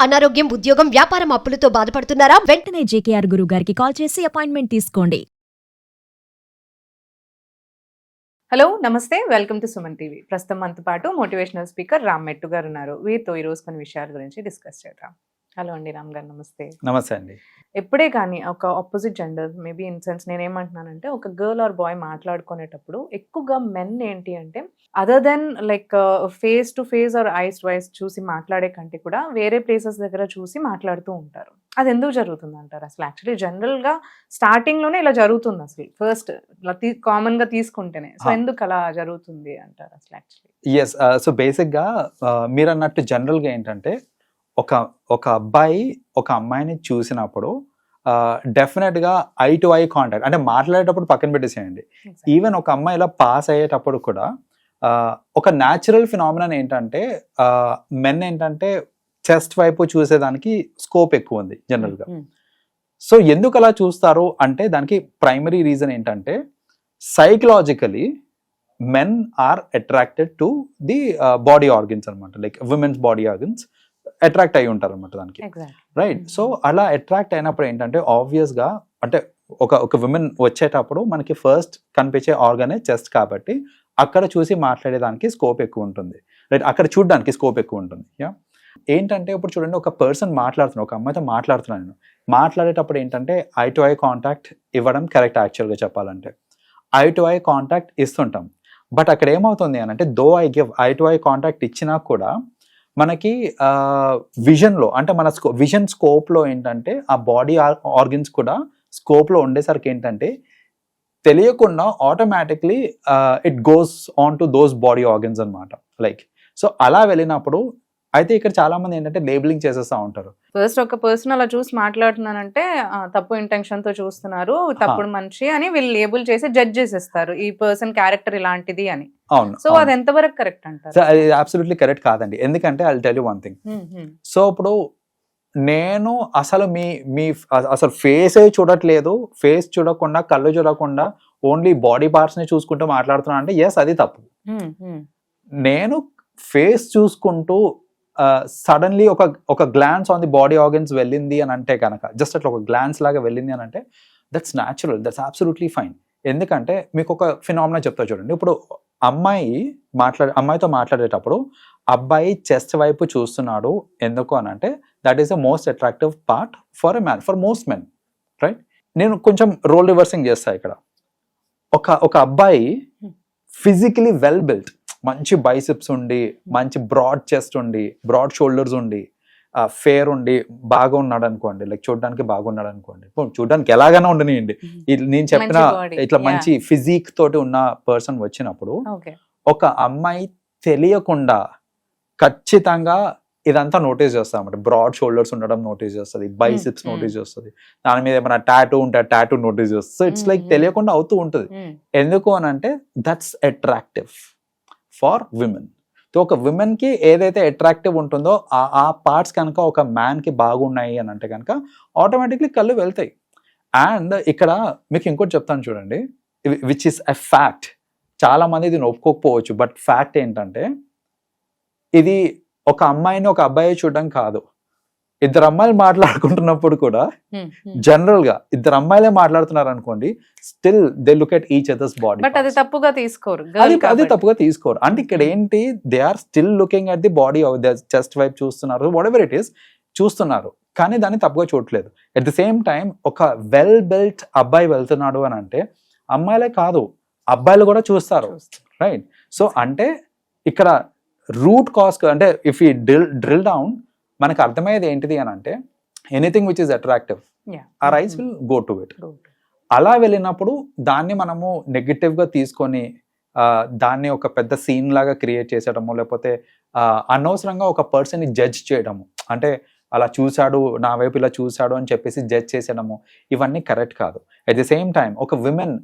అనారోగ్యం, ఉద్యోగం, వ్యాపారం అప్పులతో బాధపడుతున్నారా? వెంటనే జేకేఆర్ గురువు గారికి కాల్ చేసి అపాయింట్మెంట్ తీసుకోండి. హలో నమస్తే, వెల్కమ్ టు సుమన్ టీవీ. ప్రస్తుతం మనతో పాటు మోటివేషనల్ స్పీకర్ రామ్ మెట్టు గారు ఉన్నారు. వీరితో ఈరోజు కొన్ని విషయాల గురించి డిస్కస్ చేద్దాం. హలో అండి రామ్ గారు, నమస్తే. నమస్తే అండి. ఎప్పుడే కానీ ఒక opposite gender, maybe in sense నేనేమంటున్నానంటే, ఒక గర్ల్ ఆర్ బాయ్ మాట్లాడుకునేటప్పుడు ఎక్కువగా మెన్ ఏంటి అంటే, other then like face to face or eyes to eyes చూసి మాట్లాడే కంటే కూడా వేరే ప్లేసెస్ దగ్గర చూసి మాట్లాడుతూ ఉంటారు. అది ఎందుకు జరుగుతుంది అంటారు అసలు? యాక్చువల్లీ జనరల్గా స్టార్టింగ్లోనే ఇలా జరుగుతుంది అసలు, ఫస్ట్ ఇలా కామన్గా తీసుకుంటేనే. సో ఎందుకు అలా జరుగుతుంది అంటారు అసలు యాక్చువల్లీ? ఎస్, సో బేసిక్గా మీరు అన్నట్టు జనరల్గా ఏంటంటే, ఒక అబ్బాయి ఒక అమ్మాయిని చూసినప్పుడు డెఫినెట్గా ఐ టు ఐ కాంటాక్ట్, అంటే మాట్లాడేటప్పుడు పక్కన పెట్టేసేయండి, ఈవెన్ ఒక అమ్మాయి ఇలా పాస్ అయ్యేటప్పుడు కూడా ఒక న్యాచురల్ ఫినామినన్ ఏంటంటే, మెన్ ఏంటంటే చెస్ట్ వైపు చూసేదానికి స్కోప్ ఎక్కువ ఉంది జనరల్గా. సో ఎందుకు అలా చూస్తారు అంటే, దానికి ప్రైమరీ రీజన్ ఏంటంటే, psychologically men are attracted to the body organs అనమాట, like women's body organs attract అయి ఉంటారు అనమాట దానికి, రైట్? సో అలా అట్రాక్ట్ అయినప్పుడు ఏంటంటే, ఆబ్వియస్గా అంటే ఒక విమెన్ వచ్చేటప్పుడు మనకి ఫస్ట్ కనిపించే ఆర్గనే చెస్ట్ కాబట్టి అక్కడ చూసి మాట్లాడేదానికి స్కోప్ ఎక్కువ ఉంటుంది, రైట్? అక్కడ చూడడానికి స్కోప్ ఎక్కువ ఉంటుంది. యా, ఏంటంటే ఇప్పుడు చూడండి, ఒక పర్సన్ మాట్లాడుతున్నాను, ఒక అమ్మాయితో మాట్లాడుతున్నాను నేను, మాట్లాడేటప్పుడు ఏంటంటే ఐ టు ఐ కాంటాక్ట్ ఇవ్వడం కరెక్ట్. యాక్చువల్గా చెప్పాలంటే ఐ టు ఐ కాంటాక్ట్ ఇస్తుంటాం, బట్ అక్కడ ఏమవుతుంది అని అంటే, though I give eye to eye contact ఇచ్చినా కూడా మనకి విజన్లో, అంటే మన విజన్ స్కోప్లో ఏంటంటే ఆ బాడీ ఆర్గన్స్ కూడా స్కోప్లో ఉండేసరికి ఏంటంటే తెలియకుండా automatically it goes on to those body organs అనమాట, లైక్. సో అలా వెళ్ళినప్పుడు అయితే ఇక్కడ చాలా మంది ఏంటంటే లేబులింగ్ చేసేస్తూ ఉంటారు. ఫస్ట్ ఒక పర్సన్ అలా చూసి మాట్లాడుతున్నానంటే తప్పు ఇంటెన్షన్ తో చూస్తున్నారు, తప్పుడు మనిషి అని వీళ్ళు లేబుల్ చేసి జడ్జ్ చేసేస్తారు, ఈ పర్సన్ క్యారెక్టర్ ఇలాంటిది అని. అవును. సో అది ఎంతవరకు కరెక్ట్ అంటారు? అది అబ్సల్యూట్లీ కరెక్ట్ కాదండి. ఎందుకంటే I will tell you one thing. So ఇప్పుడు నేను అసలు అసలు ఫేసే చూడట్లేదు, ఫేస్ చూడకుండా, కళ్ళు చూడకుండా ఓన్లీ బాడీ పార్ట్స్ ని చూసుకుంటూ మాట్లాడుతున్నా అంటే ఎస్, అది తప్పు. నేను ఫేస్ చూసుకుంటూ సడన్లీ ఒక glance on the body organs వెళ్ళింది అని అంటే కనుక, జస్ట్ అట్లా ఒక గ్లాన్స్ లాగా వెళ్ళింది అని అంటే that's natural, that's absolutely fine. ఎందుకంటే మీకు ఒక ఫినామినా చెప్తా చూడండి. ఇప్పుడు అమ్మాయితో మాట్లాడేటప్పుడు అబ్బాయి చెస్ట్ వైపు చూస్తున్నాడు ఎందుకు అని అంటే, that is the most attractive part for a man, for most men, right? నేను కొంచెం రోల్ రివర్సింగ్ చేస్తా ఇక్కడ. ఒక అబ్బాయి ఫిజికలీ వెల్ బిల్ట్, మంచి బైసిప్స్ ఉండి, మంచి బ్రాడ్ చెస్ట్ ఉండి, బ్రాడ్ షోల్డర్స్ ఉండి, ఫేర్ ఉండి బాగా ఉన్నాడు అనుకోండి, లైక్ చూడడానికి బాగున్నాడు అనుకోండి, చూడడానికి ఎలాగైనా ఉండనియండి, నేను చెప్పిన ఇట్లా మంచి ఫిజిక్ తోటి ఉన్న పర్సన్ వచ్చినప్పుడు ఒక అమ్మాయి తెలియకుండా ఖచ్చితంగా ఇదంతా నోటీస్ చేస్తాం అన్నమాట. బ్రాడ్ షోల్డర్స్ ఉండడం నోటీస్ చేస్తుంది, బైసిప్స్ నోటీస్ చేస్తుంది, దాని మీద ఏమైనా టాటూ ఉంటే టాటూ నోటీస్ చేస్తుంది. సో ఇట్స్ లైక్ తెలియకుండా అవుతూ ఉంటుంది. ఎందుకు అని అంటే that's attractive far women. So ఒక విమెన్ కి ఏదైతే అట్రాక్టివ్ ఉంటుందో ఆ పార్ట్స్ కనుక ఒక మ్యాన్ కి బాగున్నాయి అని అంటే కనుక ఆటోమేటిక్లీ కళ్ళు వెళ్తాయి. అండ్ ఇక్కడ మీకు ఇంకోటి చెప్తాను చూడండి, విచ్ ఇస్ ఎ ఫ్యాక్ట్. చాలా మంది దీన్ని ఒప్పుకోకపోవచ్చు, బట్ ఫ్యాక్ట్ ఏంటంటే, ఇది ఒక అమ్మాయిని ఒక అబ్బాయి చూడడం కాదు, ఇద్దరు అమ్మాయిలు మాట్లాడుకుంటున్నప్పుడు కూడా జనరల్ గా ఇద్దరు అమ్మాయిలే మాట్లాడుతున్నారు అనుకోండి, still they look at each others body. But అది తప్పుగా తీసుకోరు, అది తప్పుగా తీసుకోరు. అంటే ఇక్కడ ఏంటి, they are still looking at the body of the chest వైపు చూస్తున్నారు, వాట్ ఎవర్ ఇట్ ఈస్ చూస్తున్నారు, కానీ దాన్ని తప్పుగా చూడట్లేదు. ఎట్ ది సేమ్ టైం ఒక వెల్ బిల్ట్ అబ్బాయి వెళ్తున్నాడు అని అంటే అమ్మాయిలే కాదు, అబ్బాయిలు కూడా చూస్తారు, రైట్? సో అంటే ఇక్కడ రూట్ కాజ్, అంటే ఇఫ్ యూ డ్రిల్ డౌన్, మనకు అర్థమయ్యేది ఏంటిది అని అంటే, anything which is attractive or eyes will go to it. అలా వెళ్ళినప్పుడు దాన్ని మనము నెగటివ్గా తీసుకొని దాన్ని ఒక పెద్ద సీన్ లాగా క్రియేట్ చేసేయడము, లేకపోతే అనవసరంగా ఒక పర్సన్ని జడ్జ్ చేయడము, అంటే అలా చూశాడు, నా వైపు ఇలా చూశాడు అని చెప్పేసి జడ్జ్ చేసేయడము, ఇవన్నీ కరెక్ట్ కాదు. అట్ ది సేమ్ టైం ఒక విమెన్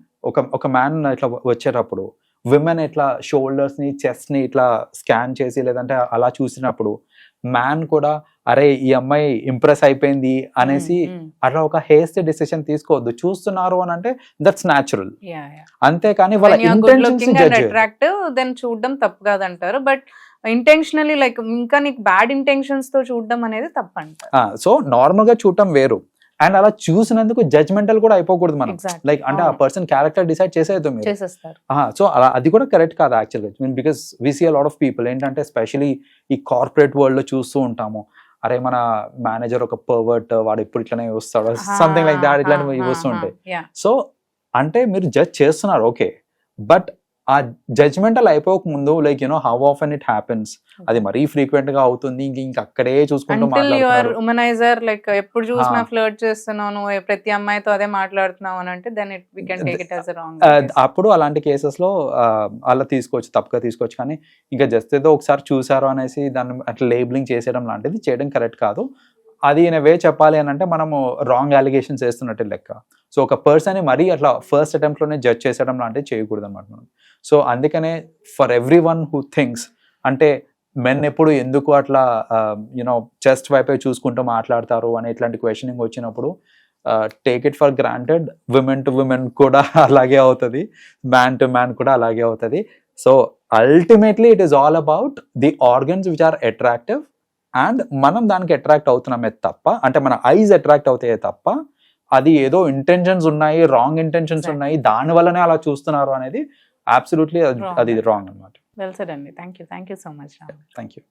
ఒక మ్యాన్ ఇట్లా వచ్చేటప్పుడు విమెన్ ఇట్లా షోల్డర్స్ని, చెస్ట్ని ఇట్లా స్కాన్ చేసి లేదంటే అలా చూసినప్పుడు మ్యాన్ కూడా అరే ఈ అమ్మాయి ఇంప్రెస్ అయిపోయింది అనేసి అట్లా ఒక హేస్టీ డిసిషన్ తీసుకోవద్దు. చూస్తున్నారు అని అంటే దట్స్ న్యాచురల్, అంతేకాని వాళ్ళ ఇంటెన్షన్స్ అట్రాక్టివ్ దెన్ చూడడం తప్పు కాదంటారు. బట్ ఇంటెన్షనలీ లైక్ ఇంకా నీకు బ్యాడ్ ఇంటెన్షన్స్ తో చూడడం అనేది తప్పంట. సో నార్మల్ గా చూడటం వేరు, అండ్ అలా చూసినందుకు జడ్జ్మెంటల్ కూడా అయిపోకూడదు మనం. Exactly. లైక్ అంటే ఆ పర్సన్ క్యారెక్టర్ డిసైడ్ చేసేద్దాం మీరు. చేసేస్తారు. సో అలా అది కూడా కరెక్ట్ కాదు యాక్చువల్గా, because we see a lot of people ఏంటంటే ఎస్పెషలీ ఈ కార్పొరేట్ వరల్డ్ లో చూస్తూ ఉంటాము, అరే మన మేనేజర్ ఒక పర్వర్ట్, వాడు ఎప్పుడు ఇట్లానే వస్తాడు, సంథింగ్ లైక్ దాట్, ఇట్లాంటివి వస్తుంటాయి. సో అంటే మీరు జడ్జ్ చేస్తున్నారు ఓకే, బట్ ఆ జడ్జ్మెంటల్ అయిపోక ముందు like you know how often it happens, అది మరీ ఫ్రీక్వెంట్ గా అవుతుంది, ఇంక అక్కడే చూసుకుంటూ మాట్లాడుతున్నారు. ఉమనైజర్ లైక్ ఎప్పుడు చూసినా ఫ్లర్ట్ చేస్తున్నావు నువ్వు, ప్రతి అమ్మాయితో అదే మాట్లాడుతున్నావు అని అంటే then it we can take it as a wrong. అప్పుడు అలాంటి కేసెస్ లో అలా తీసుకోవచ్చు, తప్పుగా తీసుకోవచ్చు. కానీ ఇంకా జస్ట్ ఏదో ఒకసారి చూసారు అనేసి దాన్ని అట్లా లేబులింగ్ చేసేయడం లాంటిది చేయడం కరెక్ట్ కాదు. అది ఇన్ వే చెప్పాలి అని అంటే మనము రాంగ్ అలిగేషన్స్ వేస్తున్నట్టు లెక్క. సో ఒక పర్సన్ మరీ అట్లా ఫస్ట్ అటెంప్ట్ లోనే జడ్జ్ చేసేయడం లాంటివి చేయకూడదు అనమాట మనం. సో అందుకనే for every one who thinks, అంటే మెన్ ఎప్పుడు ఎందుకు అట్లా యూనో చెస్ట్ వైపే చూసుకుంటూ మాట్లాడతారు అనే ఇట్లాంటి క్వశ్చనింగ్ వచ్చినప్పుడు take it for granted, women to women కూడా అలాగే అవుతుంది, మ్యాన్ టు మ్యాన్ కూడా అలాగే అవుతుంది. So ultimately it is all about the organs which are attractive, and మనం దానికి అట్రాక్ట్ అవుతున్నామే తప్ప, అంటే మన ఐజ్ అట్రాక్ట్ అవుతాయే తప్ప అది ఏదో ఇంటెన్షన్స్ ఉన్నాయి, రాంగ్ ఇంటెన్షన్స్ ఉన్నాయి, దాని వల్లనే అలా చూస్తున్నారు అనేది అబ్సల్యూట్లీ అది రాంగ్ అనమాట. వెల్ సెడ్ అండి. Thank you so much. Thank you.